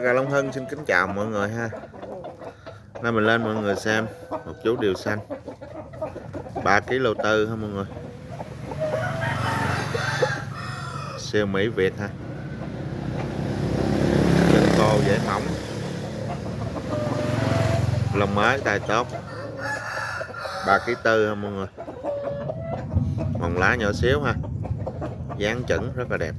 Gà Long Hân xin kính chào mọi người ha. Nay mình lên mọi người xem một chú điều xanh 3,4 kg ha mọi người. Siêu Mỹ Việt ha. Chân cô dễ mỏng, lông mới tai tốt, 3,4 kg ha mọi người. Mồng lá nhỏ xíu ha, dáng chuẩn rất là đẹp.